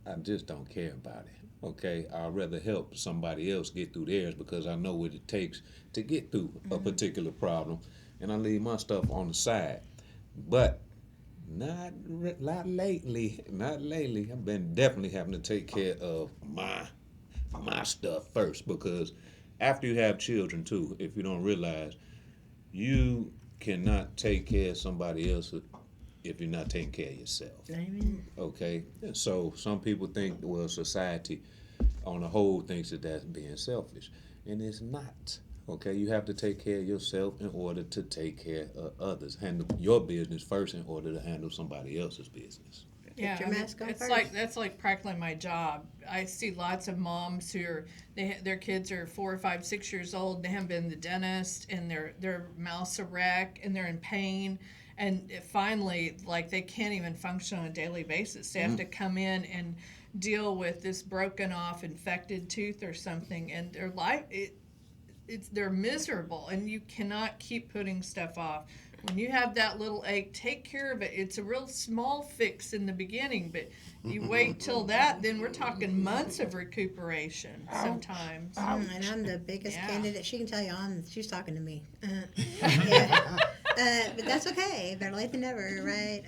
I just don't care about it, okay? I'd rather help somebody else get through theirs because I know what it takes to get through a particular problem, and I leave my stuff on the side. But not lately. I've been definitely having to take care of my stuff first, because after you have children too, if you don't realize, you cannot take care of somebody else if you're not taking care of yourself. Amen. Okay? And so some people think, well, society on the whole thinks that that's being selfish, and it's not. Okay? You have to take care of yourself in order to take care of others. Handle your business first in order to handle somebody else's business. Yeah, that's like practically my job. I see lots of moms who are their kids are 4, 5, 6 years old. They haven't been to the dentist, and their mouth's a wreck, and they're in pain, and finally, like, they can't even function on a daily basis. They have to come in and deal with this broken off infected tooth or something, and their life they're miserable, and you cannot keep putting stuff off. When you have that little ache, take care of it. It's a real small fix in the beginning, but you wait till that, then we're talking months of recuperation sometimes. And I'm the biggest candidate. She can tell you she's talking to me. But that's okay. Better late than never, right?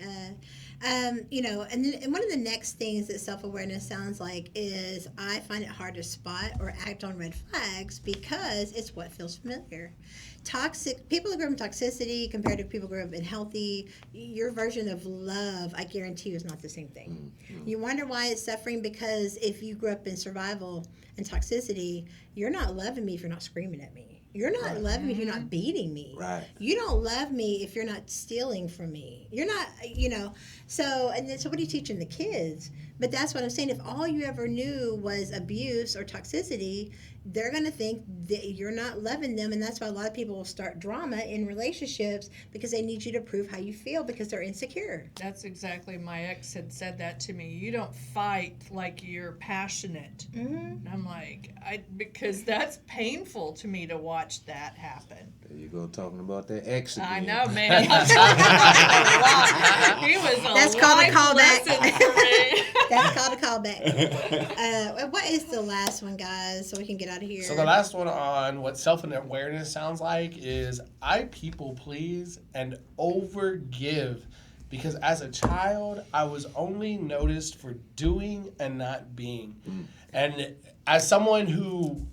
And one of the next things that self-awareness sounds like is I find it hard to spot or act on red flags because it's what feels familiar. People who grew up in toxicity compared to people who grew up in healthy, your version of love, I guarantee you, is not the same thing. You wonder why it's suffering, because if you grew up in survival and toxicity, you're not loving me if you're not screaming at me. You're not loving me if you're not beating me. Right. You don't love me if you're not stealing from me. You're not, So what are you teaching the kids? But that's what I'm saying. If all you ever knew was abuse or toxicity, they're going to think that you're not loving them. And that's why a lot of people will start drama in relationships, because they need you to prove how you feel because they're insecure. That's exactly, my ex had said that to me. You don't fight like you're passionate. And I'm like, because that's painful to me to watch that happen. There you go, talking about that ex again. I know, man. He was a That's called a life callback. lesson for me. That's called a callback. What is the last one, guys, so we can get out of here? So the last one on what self-awareness sounds like is I people please and overgive, because as a child I was only noticed for doing and not being. And as someone who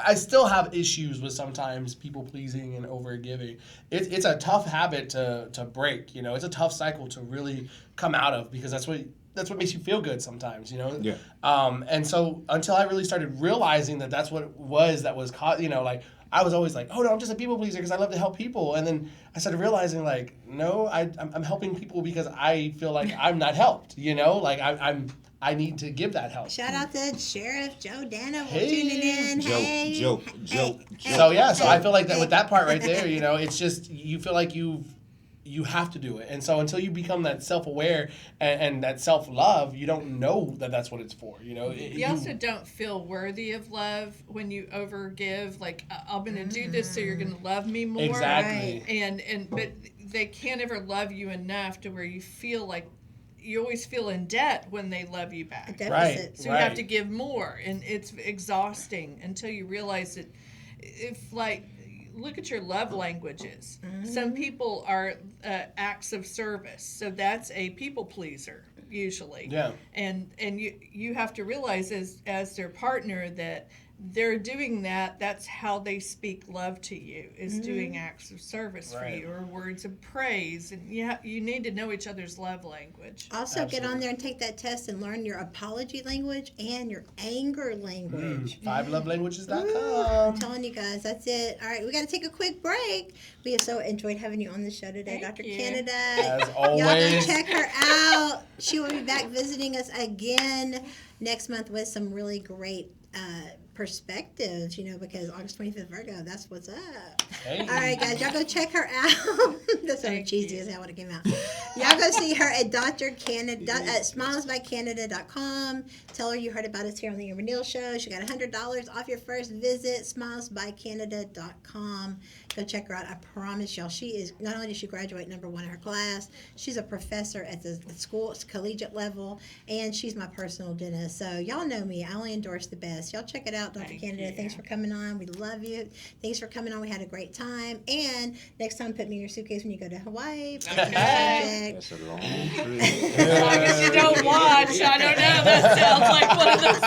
I still have issues with sometimes people pleasing and overgiving. It's a tough habit to break. It's a tough cycle to really come out of, because that's what makes you feel good sometimes. Yeah. And so until I really started realizing that that's what it was that was like I was always like, oh no, I'm just a people pleaser because I love to help people. And then I started realizing like, no, I'm helping people because I feel like I'm not helped. Like I need to give that help. Shout out to Sheriff Joe Dana for tuning in. Joke. So yeah, so I feel like that with that part right there, it's just you feel like you have to do it. And so until you become that self-aware and that self-love, you don't know that that's what it's for. You also don't feel worthy of love when you overgive. Like, I'm going to do this so you're going to love me more. Exactly. Right. But they can't ever love you enough to where you feel like you always feel in debt when they love you back. Right. So you have to give more, and it's exhausting until you realize that look at your love languages. Some people are acts of service, so that's a people pleaser usually. Yeah. And you have to realize as their partner that they're doing that. That's how they speak love to you, is doing acts of service for you or words of praise. And you need to know each other's love language. Also, get on there and take that test and learn your apology language and your anger language. 5lovelanguages.com. I'm telling you guys, that's it. All right, we got to take a quick break. We have so enjoyed having you on the show today, Thank Dr. you. Canada. As always. Y'all go check her out. She will be back visiting us again next month with some really great perspectives, because August 25th, Virgo, that's what's up. Hey. All right, guys, y'all go check her out. That's so cheesy as hell when it came out. Y'all go see her at Dr. Canada at smilesbycanada.com. Tell her you heard about us here on the Amber Neal Show. She got $100 off your first visit. Smilesbycanada.com. Go check her out. I promise y'all, she is, not only did she graduate #1 in her class, she's a professor at the school collegiate level, and she's my personal dentist. So y'all know me. I only endorse the best. Y'all check it out, Dr. Thank Canada. you. Thanks for coming on. We love you. Thanks for coming on. We had a great time. And next time, put me in your suitcase when you go to Hawaii. That's a long trip. As long as you don't watch, I don't know. That sounds like one of those.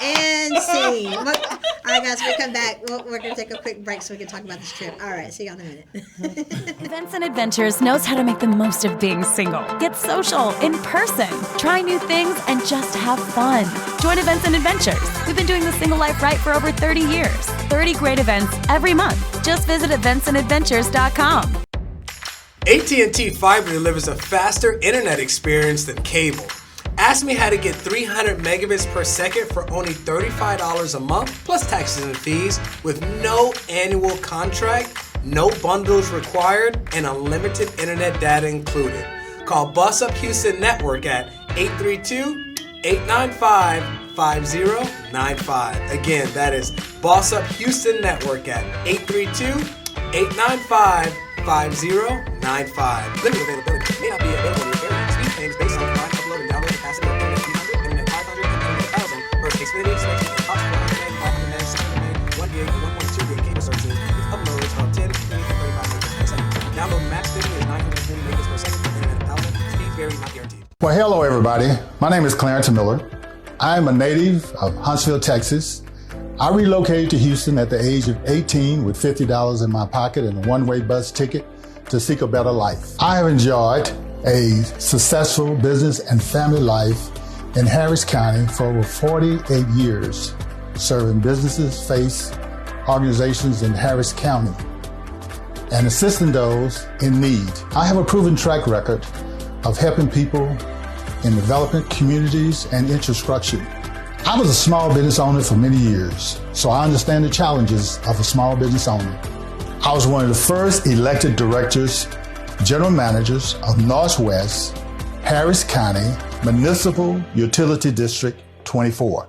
And scene. All right, guys, when we come back, we're going to take a quick break so we can talk about this trip. All right, see y'all in a minute. Events and Adventures knows how to make the most of being single. Get social in person, try new things, and just have fun. Join Events and Adventures. We've been doing the single life right for over 30 years. 30 great events every month. Just visit eventsandadventures.com. AT&T Fiber delivers a faster internet experience than cable. Ask me how to get 300 megabits per second for only $35 a month, plus taxes and fees, with no annual contract, no bundles required, and unlimited internet data included. Call Boss Up Houston Network at 832-895-5095. Again, that is Boss Up Houston Network at 832-895-5095. Limited availability. May not be available in your area. Speed change based on combined upload and download capacity of internet 300, internet 500, and internet 1000. First Xfinity selection and hotspot internet, 500 meg, 600 meg, 1 gig, and 1.2 gig cable services with uploads of 10, 15, and 35 megabits per second. Download max speed is 920 megabits per second for internet 1000. Speed vary, not guaranteed. Well, hello, everybody. My name is Clarence Miller. I am a native of Huntsville, Texas. I relocated to Houston at the age of 18 with $50 in my pocket and a one-way bus ticket to seek a better life. I have enjoyed a successful business and family life in Harris County for over 48 years, serving businesses, faith organizations in Harris County, and assisting those in need. I have a proven track record of helping people in developing communities and infrastructure. I was a small business owner for many years, so I understand the challenges of a small business owner. I was one of the first elected directors, general managers of Northwest Harris County Municipal Utility District 24.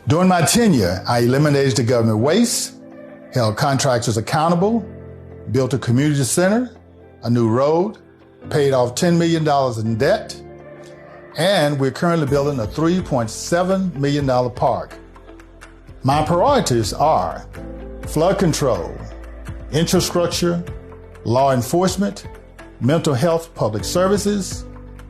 During my tenure, I eliminated the government waste, held contractors accountable, built a community center, a new road, paid off $10 million in debt, and we're currently building a $3.7 million park. My priorities are flood control, infrastructure, law enforcement, mental health public services,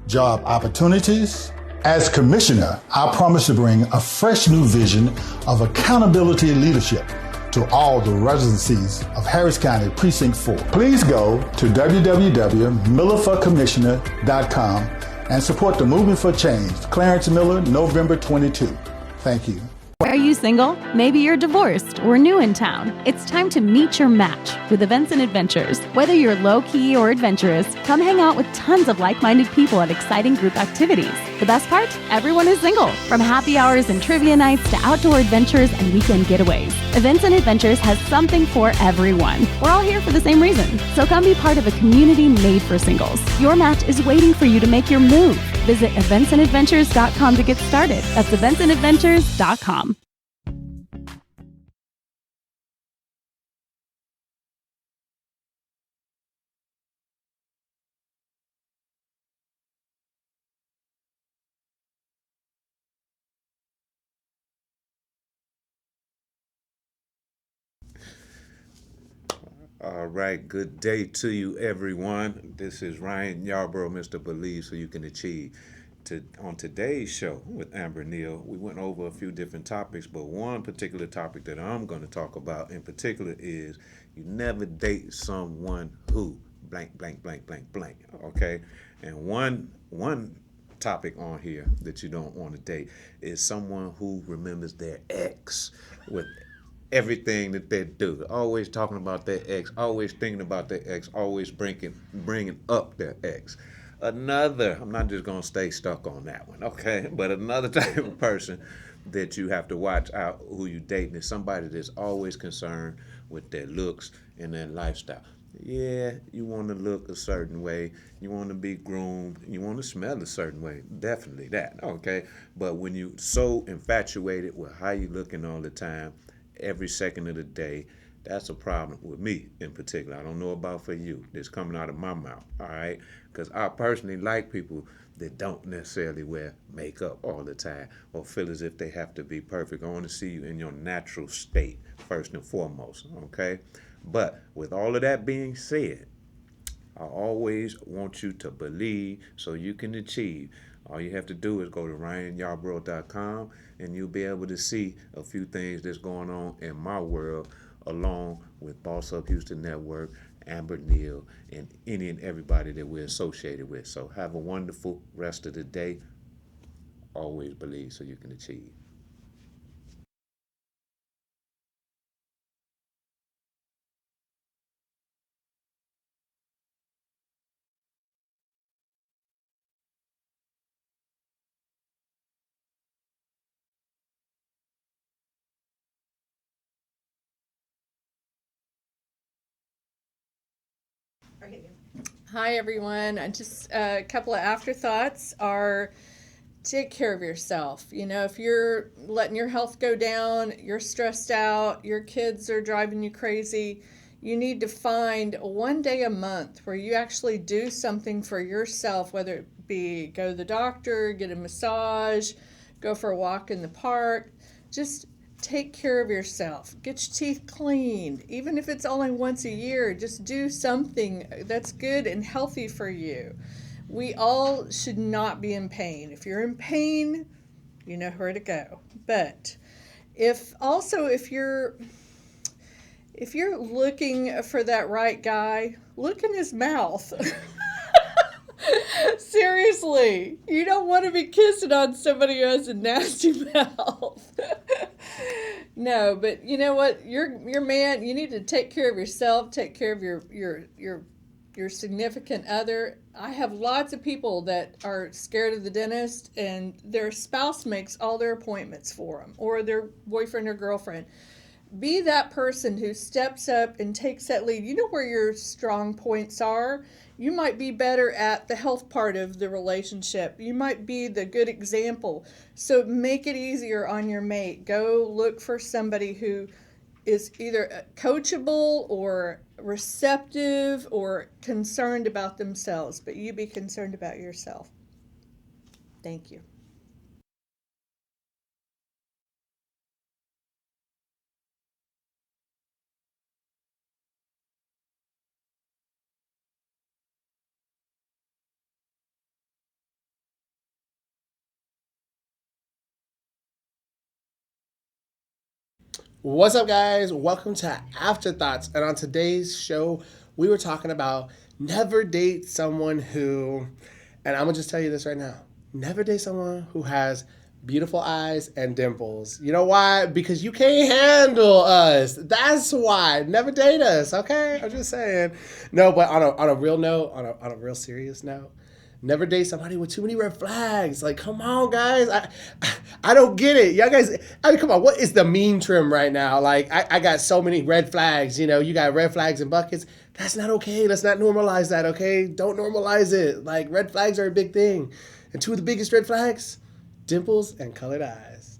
job opportunities. As commissioner, I promise to bring a fresh new vision of accountability and leadership to all the residencies of Harris County Precinct 4. Please go to www.millerforcommissioner.com and support the Movement for Change, Clarence Miller, November 22. Thank you. Are you single? Maybe you're divorced or new in town. It's time to meet your match with Events and Adventures. Whether you're low-key or adventurous, come hang out with tons of like-minded people at exciting group activities. The best part? Everyone is single. From happy hours and trivia nights to outdoor adventures and weekend getaways, Events and Adventures has something for everyone. We're all here for the same reason. So come be part of a community made for singles. Your match is waiting for you to make your move. Visit eventsandadventures.com to get started. That's eventsandadventures.com. All right, good day to you, everyone. This is Ryan Yarborough, Mr. Believe So You Can Achieve. On today's show with Amber Neal, we went over a few different topics, but one particular topic that I'm going to talk about in particular is you never date someone who blank, blank, blank, blank, blank, okay? And one topic on here that you don't want to date is someone who remembers their ex with everything that they do. Always talking about their ex, always thinking about their ex, always bringing up their ex. I'm not just going to stay stuck on that one, okay? But another type of person that you have to watch out who you dating is somebody that's always concerned with their looks and their lifestyle. Yeah, you want to look a certain way, you want to be groomed, you want to smell a certain way, definitely that, okay? But when you so infatuated with how you looking all the time, every second of the day, that's a problem with me in particular. I don't know about for you. It's coming out of my mouth, all right? Because I personally like people that don't necessarily wear makeup all the time or feel as if they have to be perfect. I want to see you in your natural state, first and foremost, okay? But with all of that being said, I always want you to believe so you can achieve. All you have to do is go to RyanYarborough.com and you'll be able to see a few things that's going on in my world along with Boss Up Houston Network, Amber Neal, and any and everybody that we're associated with. So have a wonderful rest of the day. Always believe so you can achieve. Hi, everyone. Just a couple of afterthoughts are take care of yourself. You know, if you're letting your health go down, you're stressed out, your kids are driving you crazy, you need to find one day a month where you actually do something for yourself, whether it be go to the doctor, get a massage, go for a walk in the park. Just take care of yourself. Get your teeth cleaned. Even if it's only once a year, just do something that's good and healthy for you. We all should not be in pain. If you're in pain, you know where to go. But if you're looking for that right guy, look in his mouth. Seriously, you don't want to be kissing on somebody who has a nasty mouth. No, but you know what? You're man. You need to take care of yourself. Take care of your your significant other. I have lots of people that are scared of the dentist and their spouse makes all their appointments for them, or their boyfriend or girlfriend. Be that person who steps up and takes that lead. You know where your strong points are. You might be better at the health part of the relationship. You might be the good example. So make it easier on your mate. Go look for somebody who is either coachable or receptive or concerned about themselves, but you be concerned about yourself. Thank you. What's up, guys? Welcome to Afterthoughts. And on today's show, we were talking about never date someone who, and I'm going to just tell you this right now, never date someone who has beautiful eyes and dimples. You know why? Because you can't handle us. That's why. Never date us, okay? I'm just saying. No, but on a real note, on a real serious note, never date somebody with too many red flags. Like, come on, guys. I don't get it. Y'all guys, I mean, come on. What is the mean trim right now? Like, I got so many red flags. You know, you got red flags and buckets. That's not okay. Let's not normalize that, okay? Don't normalize it. Like, red flags are a big thing. And two of the biggest red flags, dimples and colored eyes.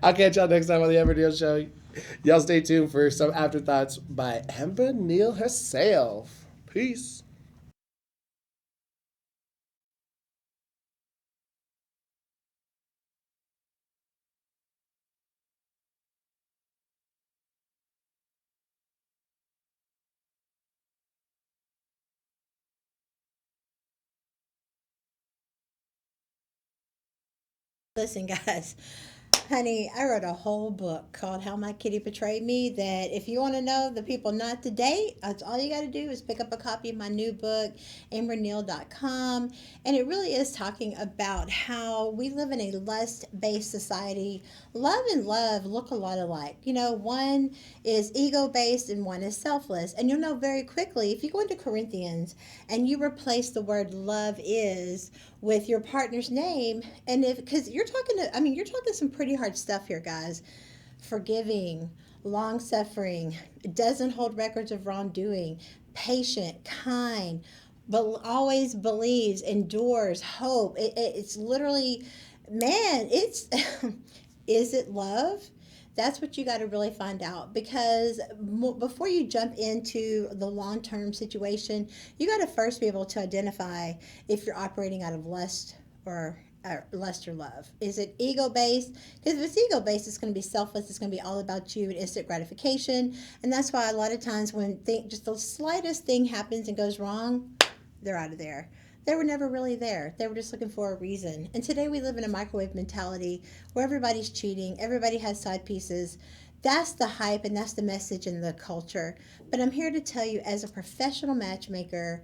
I'll catch y'all next time on the Amber Neal Show. Y'all stay tuned for some Afterthoughts by Amber Neal herself. Peace. Listen, guys, honey, I wrote a whole book called How My Kitty Betrayed Me, that if you want to know the people not to date, that's all you got to do is pick up a copy of my new book, amberneal.com. And it really is talking about how we live in a lust-based society. Love and love look a lot alike. You know, one is ego-based and one is selfless. And you'll know very quickly, if you go into Corinthians and you replace the word love is with your partner's name, and because you're talking some pretty hard stuff here, guys. Forgiving, long-suffering, doesn't hold records of wrongdoing, patient, kind, but always believes, endures, hope. It's literally, man, it's, is it love? That's what you got to really find out, because before you jump into the long-term situation, you got to first be able to identify if you're operating out of lust or love. Is it ego-based? Because if it's ego-based, it's going to be selfless. It's going to be all about you and instant gratification. And that's why a lot of times when just the slightest thing happens and goes wrong, they're out of there. They were never really there. They were just looking for a reason. And today we live in a microwave mentality where everybody's cheating. Everybody has side pieces. That's the hype and that's the message in the culture. But I'm here to tell you, as a professional matchmaker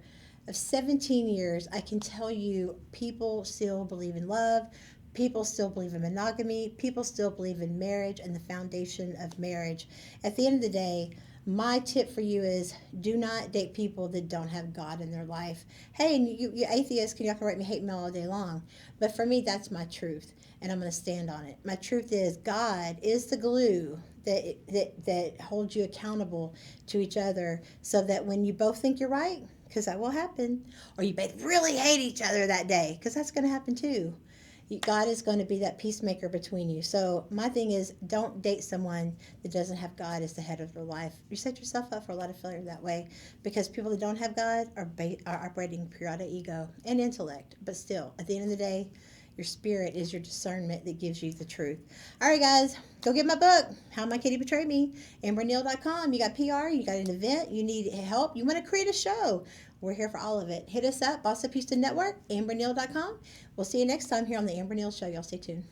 of 17 years, I can tell you people still believe in love. People still believe in monogamy. People still believe in marriage and the foundation of marriage. At the end of the day, my tip for you is do not date people that don't have God in their life. Hey, you atheists, y'all can write me hate mail all day long. But for me, that's my truth, and I'm going to stand on it. My truth is God is the glue that holds you accountable to each other, so that when you both think you're right, because that will happen, or you both really hate each other that day, because that's going to happen too. God is going to be that peacemaker between you. So my thing is, don't date someone that doesn't have God as the head of their life. You set yourself up for a lot of failure that way, because people that don't have God are operating pure out of ego and intellect. But still, at the end of the day, your spirit is your discernment that gives you the truth. All right, guys, go get my book, How My Kitty Betrayed Me, amberneal.com. You got PR, you got an event, you need help, you want to create a show. We're here for all of it. Hit us up, Boss Up Houston Network, amberneal.com. We'll see you next time here on the Amber Neal Show. Y'all stay tuned.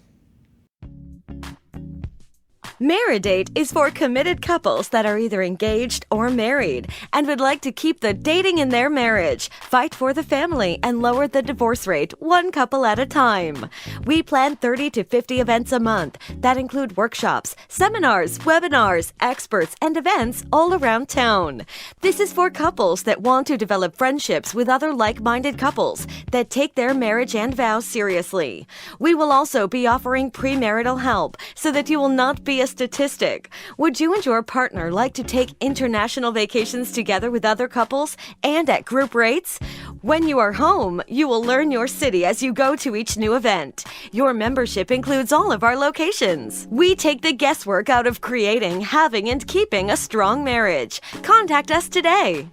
Married is for committed couples that are either engaged or married and would like to keep the dating in their marriage, fight for the family, and lower the divorce rate one couple at a time. We plan 30 to 50 events a month that include workshops, seminars, webinars, experts, and events all around town. This is for couples that want to develop friendships with other like-minded couples that take their marriage and vows seriously. We will also be offering premarital help so that you will not be a statistic. Would you and your partner like to take international vacations together with other couples and at group rates? When you are home, you will learn your city as you go to each new event. Your membership includes all of our locations. We take the guesswork out of creating, having, and keeping a strong marriage. Contact us today.